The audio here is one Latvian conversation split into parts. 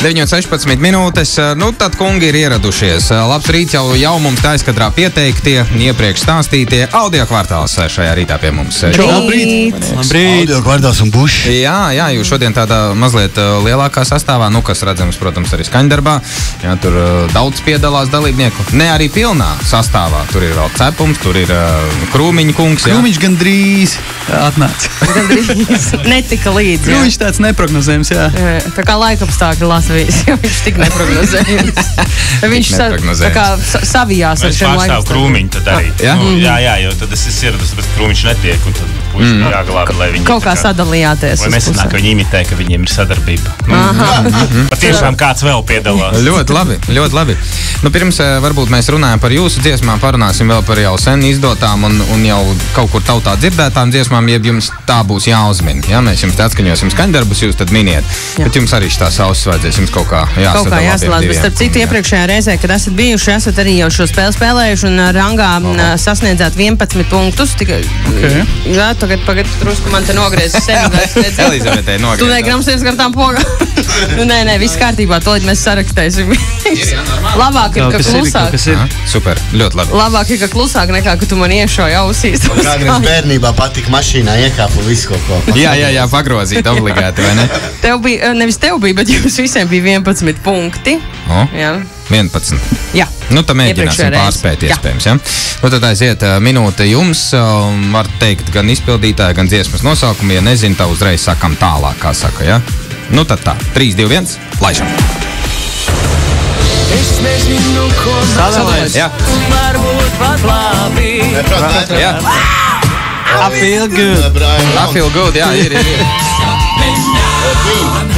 9:16 minūtes. Nu, tad kungi ir ieradušies. Labs rīts jau mums tā izskatā pieteiktie, iepriekš stāstītie audio kvartāls šajā rītā pie mums. Labrīt! Audio kvartāls un bušs. Jā, jūs šodien tādā mazliet lielākā sastāvā, nu, kas redzams, protams, arī skaņdarbā. Jā, tur daudz piedalās dalībnieku. Ne arī pilnā sastāvā. Tur ir vēl Cepums, tur ir Krūmiņa kungs. Krūmiņš gandrīz atnāca. Gandrīz netika līdzi. Krūmiņš tāds neprognozējams, jā. Tā kā laikapstākļi Latvijas, jo viņš tik neprognozējams. Viņš tā kā savijās ar šiem laikapstākļiem. Es pārstāvu Krūmiņu tad arī. Jā, jo tad es ieradus, bet Krūmiņš netiek, un tad puiši jāglābi, lai viņi... Kaut kā sadalījāties. Lai nesanāk, ka viņi imitē, ka viņiem ir sadarbība. Patiešām kāds vēl piedalās. Ļoti labi. Nu, pirms varbūt mēs runājam par jūsu dziesmām, parunāsim vēl par jau sen izdotām un jau kaut kur tautā dzirdētām dziesmām, jeb jums tā būs jāuzmin. Ja? Mēs jums te atskaņosim skaņdarbus, jūs tad miniet. Bet jums arī tās ausis vajadzēs, jums kaut kā jāsadala. Bet starp citu iepriekšējā reizē, kad esat bijuši, esat arī jau šo spēli spēlējuši un rangā sasniedzāt 11 punktus. Jā, tagad drusku man te nogriezis sevi. Elizabetei nogriezis. Tu negramsties gar tām pogām. Nē, viss kārtībā, to mēs sarakstēsim. Labāk ir, ka klusāk. Super, ļoti labi. Labāk ir, ka klusāk nekā, ka tu man iešauj ausīs. Kādreiz bērnībā patika mašīnā iekāpu visu kaut ko. Jā, pagrozīt obligāti, vai ne? Nevis tev bija, bet jums visiem bija 11 punkti. Jā. 11. Jā. Nu, tad mēģināsim pārspēt iespējams, ja? Nu, tad aiziet minūte jums. Var teikt gan izpildītāji, gan dziesmas nosaukumi. Ja nezinu, tā uzreiz sakam tālāk, kā saka, ja? Nu, tad tā. 3, 2, 1. Laižam. Es nezinu, ko sadalēs. Jā. Varbūt pat labi. Jā. I feel good. I feel good, jā, ir.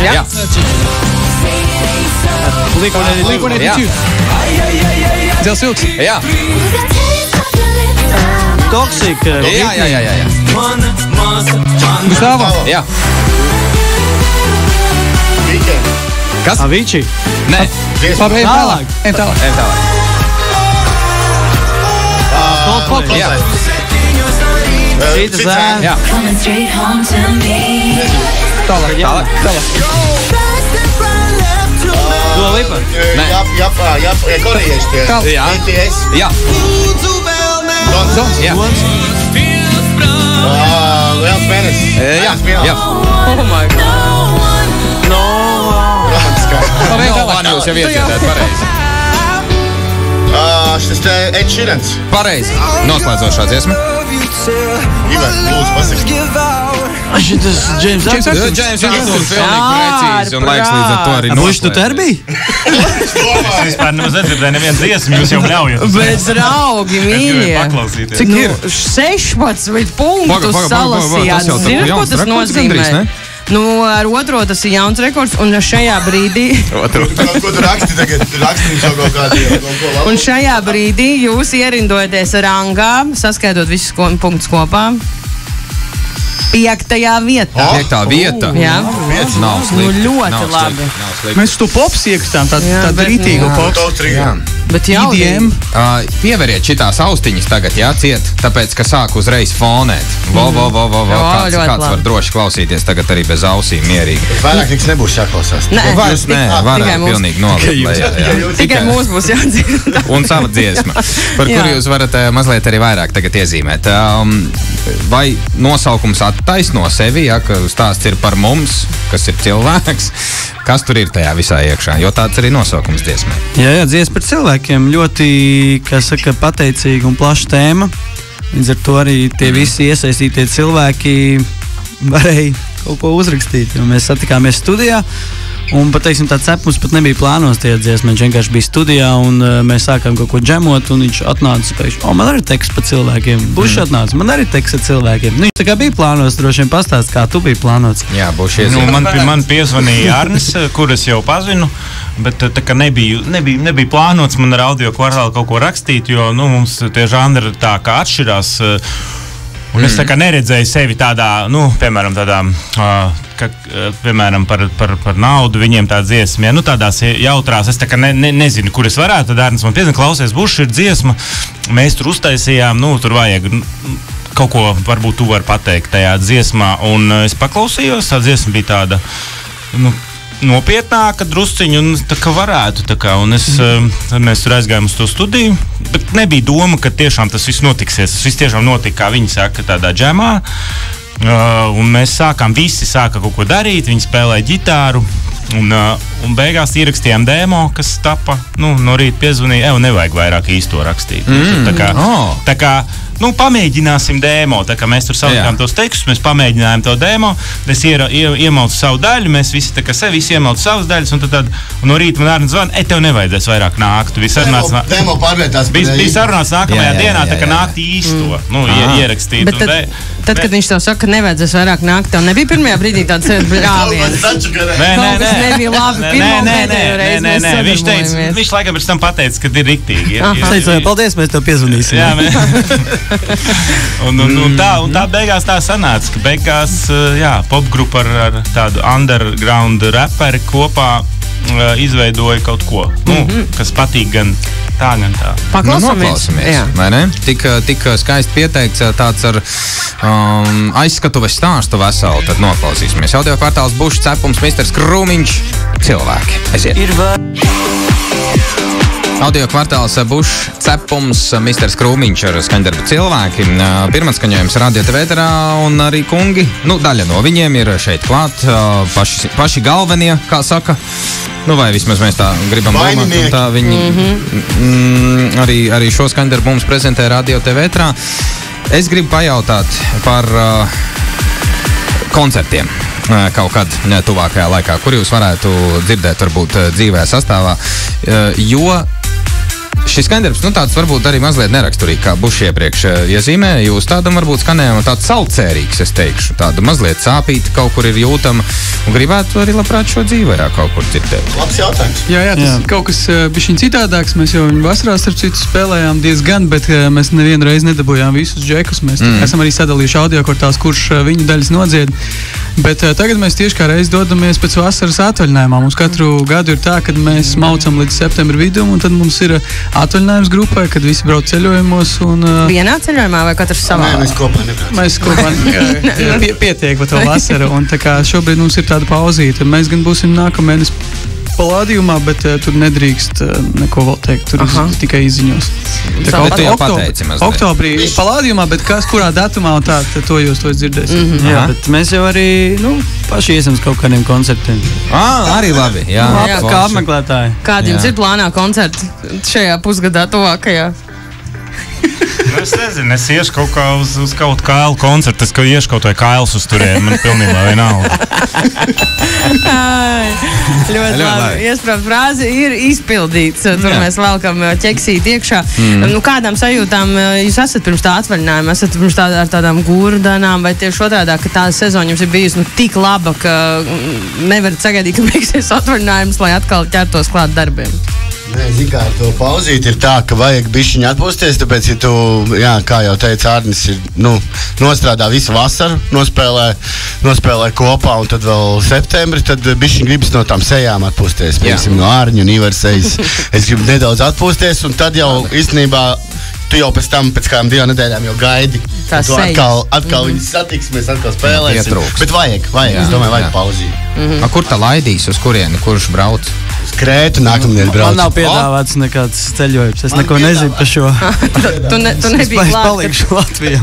Jā. Blink-182. Dzels Vilks. Jā. Toxic. Jā. Gustavo. Jā. Kas? Avicii. Nē. Ejam tālāk. Jā. Cita zēna. Jā. Tālāk. Dua Lipa. Jā, korejieši tie. Jā. BTS. Jā. Dons. Jā. Liels mēnesis. Jā. Oh my God. Man jūs jau iedziedāt pareizi. Šis te Ed Sheerans. Pareizi. Noslēdzošā dziesma. Ivar, lūdzu, pasaki. Šitas James Jackson. James Jackson. Pilnīgi precīzi. Un laiks līdz ar to arī Bušs, tu ter biji? Es vispār nemaz nedzirdēju nevienu dziesmu, jūs jau ļaujat. Bet draugi, mīļie. Paklausīties. Cik ir? 16 punktus salasījāt. Zini, ko tas nozīmē? Nu, ar otro tas ir jauns rekords, un šajā brīdī... Ko tu raksti tagad? Raksti jau kaut kādu labu. Un šajā brīdī jūs ierindojaties rangā, saskaitot visus punktus kopā. 5. vietā. 5. vieta. Jā. Nav slikti. Nu, ļoti labi. Mēs tu pops iekritām, tādu rītīgu pops. Bet jau IDM. Pieveriet šitās austiņas tagad, jā, ciet, tāpēc, ka sāk uzreiz fonēt. Kāds var droši klausīties tagad arī bez ausīm mierīgi. Vairāk nekas nebūs jāklausās. Nē, vairāk pilnīgi nolikt. Tikai mūs būs jādzird. Un sava dziesma, par kuru jūs varat mazliet arī vairāk tagad iezīmēt. Vai nosaukums attaisno sevi, ja, ka stāsts ir par mums, kas ir cilvēks, kas tur ir tajā visā iekšā, jo tāds arī nosaukums dziesmai. Jā, dziesma par cilvēkiem ļoti, kā saka, pateicīga un plaša tēma. Līdz ar to arī tie visi iesaistītie cilvēki varēja kaut ko uzrakstīt, jo mēs satikāmies studijā. Un pat, teiksim, tāds Cepums pat nebija plānos tie dziesmi. Viņš vienkārši bija studijā un mēs sākām kaut ko džemot un viņš atnāca pēkšņi. Man arī teksts par cilvēkiem. Bušs atnāca, man arī teksts par cilvēkiem. Nu, viņš tā kā bija plānos, droši vien pastāst, kā tu biji plānots. Jā, Bušs man piezvanīja Arnis, kur es jau pazinu, bet tā kā nebija plānots man ar audio kvartālu kaut ko rakstīt, jo, nu, mums tie žanri tā kā atšķirās. Un es tā kā neredzēju sevi tādā, nu, piemēram, tādā, piemēram, par naudu viņiem tā dziesma, ja, nu, tādās jautrās, es tā kā nezinu, kur es varētu, tad Arnis man piezina, klausies, Bušs ir dziesma, mēs tur uztaisījām, nu, tur vajag kaut ko, varbūt tu vari pateikt tajā dziesmā, un es paklausījos, tā dziesma bija tāda, nu, nopietnāka drusciņa un tā kā varētu, tā kā, un mēs tur aizgājām uz to studiju, bet nebija doma, ka tiešām tas viss notiksies. Tas viss tiešām notika, kā viņi saka, tādā džemā. Un mēs visi sāka kaut ko darīt, viņi spēlēja ģitāru. Un beigās ierakstījām demo, kas tapa, no rīta piezvanīja, nevajag vairāk īsto rakstīt. Tā kā pamēģināsim demo, tā kā mēs tur salikām tos tekstus, mēs pamēģinājām to demo, es iemalcu savu daļu, mēs visi tā kā visi iemalcu savas daļas, un no rīta man Arnis zvana, tev nevajadzēs vairāk nākt. Demo pārvietās. Bija sarunāts nākamajā dienā, tā kā nākt īsto, ierakstīt. Tad, kad viņš tev saka, ka nevajadzēs vairāk nākt, tev nebija pirmajā brīdī tāds brāviens. Nē, nebija labi. Nē, viņš laikam pēc tam pateica, ka ir riktīgi. Es teicu, paldies, mēs tev piezvanīsim. Un tā beigās tā sanāca, ka beigās popgrupa ar tādu underground raperi kopā izveidoja kaut ko, kas patīk gan tā, gan tā. Paklausāmies. Vai ne? Tik skaisti pieteikts tāds ar aizskatuves stāstu veselu, tad noklausīsimies. Audio kvartāls Bušs, Cepums, Misters Krūmiņš, cilvēki. Aiziet! Audio kvartāls Bušs, Cepums, Misters Krūmiņš ar skaņdarbu cilvēki. Pirmatskaņojums Radio TV ēterā un arī kungi. Daļa no viņiem ir šeit klāt, paši galvenie, kā saka. Vai vismaz mēs tā gribam domāt, un tā viņi arī šo skaņdarbu mums prezentē Radio TV ēterā. Es gribu pajautāt par koncertiem kaut kad tuvākajā laikā, kur jūs varētu dzirdēt varbūt dzīvē sastāvā, jo šis skaņdarbs, tāds varbūt arī mazliet neraksturīgi, kā Bušs iepriekš iezīmēja. Jūs tādam varbūt skanējam tāds salcērīgs, es teikšu. Tāda mazliet sāpīta kaut kur ir jūtama un gribētu arī labprāt šo dzīvē kaut kur dzirdēt. Labs jautājums. Jā, tas kaut kas bišķiņ citādāks. Mēs jau viņu vasarā starp citu spēlējām diezgan, bet mēs nevienu reizi nedabūjām visus džekus. Mēs esam arī sadalījuši audio kvartāls, kurš viņu daļas nodzied. Bet tagad mēs tieši kā reiz dodamies pēc vasaras atvaļinājumā. Mums katru gadu ir tā, kad mēs maucam līdz septembra vidum, un tad mums ir atvaļinājums grupai, kad visi brauc ceļojumos. Vienā ceļojumā vai katrs savā? Nē, mēs kopā nebraucam. Mēs kopā pietiek par to vasaru, un tā kā šobrīd mums ir tāda pauzīte. Mēs gan būsim nākamēnes Palādījumā, bet tur nedrīkst neko vēl teikt. Tur tikai izziņos. Oktobrī Palādījumā, bet kurā datumā un tā, to jūs dzirdēsiet. Jā, bet mēs jau arī paši iesim uz kaut kādiem koncertiem. Arī labi. Jā, kā apmeklētāji. Kādi jums ir plānā koncerti šajā pusgadā tuvākajā? Es nezinu, es iešu kaut kā uz kaut kālu koncertu, es iešu kaut vai kāls uz turieni, man pilnībā vienalga. Ļoti labi. Iesprāv frāzi ir izpildīts. Tur mēs velkam ķeksīt iekšā. Kādām sajūtām jūs esat pirms tā atvaļinājuma? Esat pirms ar tādām gurdanām vai tieši otrādā, ka tā sezona jums ir bijusi tik laba, ka nevarat sagaidīt, ka beigsies atvaļinājums, lai atkal ķertos klāt darbiem? Nē, zikā, ar to pauzīt ir tā, ka vajag bišķiņu atpūsties, tāpēc, ja tu, kā jau teica Arnis, ir, nostrādā visu vasaru, nospēlē kopā, un tad vēl septembri, tad bišķiņu gribas no tām sejām atpūsties, piemēram, no Ārņu un Iversejas. Es gribu nedaudz atpūsties, un tad jau, īstenībā, tu jau pēc kādām 2 nedēļām jau gaidi. Tu atkal viņas satiks, mēs atkal spēlēsim. Bet vajag, es domāju, vajag pauzīt. Kur tā laidīs, uz kurieni, kurš brauc? Krētu nākamnedēļ brauc. Man nav piedāvāts nekāds ceļojums. Es neko nezinu par šo.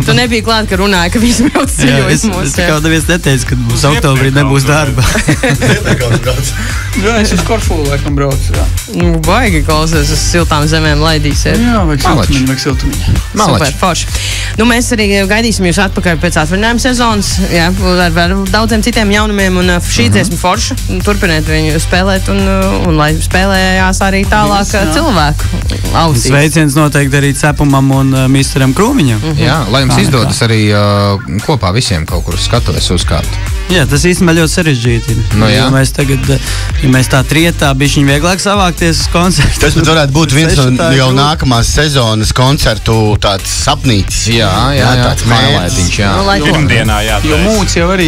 Tu nebija klāt, ka runāja, ka visi brauc ceļojumos. Es kā neviens neteica, ka būs oktobrī nebūs darba. Es uz Korfu laikam braucu. Baigi klausies, uz siltām zemēm laidīsiet. Jā, vajag siltumiņu. Super, forši. Mēs arī gaidīsim jūs atpakaļ pēc atvaļinājuma sezonas. Jā, ar daudziem citiem jaunumiem un šī dziesma forša. Turpiniet viņu spēlēt un lai spēlējās arī tālāk cilvēku ausīs. Sveiciens noteikti arī Cepumam un Misteram Krūmiņam. Jā, lai jums izdodas arī kopā visiem kaut kur skatoties uz kārtu. Jā, tas īstenībā ļoti sarežģīti. Ja mēs tagad, ja mēs tā trietā bišķiņ vieglāk savākties uz koncertu. Tas varētu būt viens no jau nākamās sezonas koncertu tāds sapnītis. Jā, tāds mēlētiņš, jā. Pirmdienā, jā. Jo mūds jau arī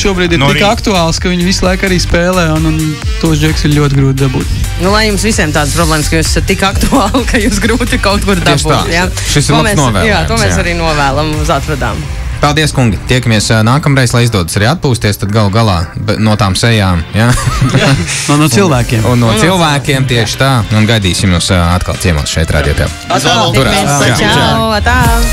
šobrīd ir tik aktuāls, ka viņi visu laiku arī spēlē un tos džeks ir ļoti grūti dabūt. Lai jums visiem tādas problēmas, ka jūs esat tik aktuāli, ka jūs grūti kaut kur dabūt. Šis ir labs novēlējums. Jā, to mēs arī novēlam uz atvedām. Paldies, kungi. Tiekamies nākamreiz, lai izdodas arī atpūsties, tad galu galā no tām sejām. Ja? No cilvēkiem. Un no cilvēkiem tieši tā. Un gaidīsim jūs atkal ciemos šeit, Radio Tēl. Čau, atā!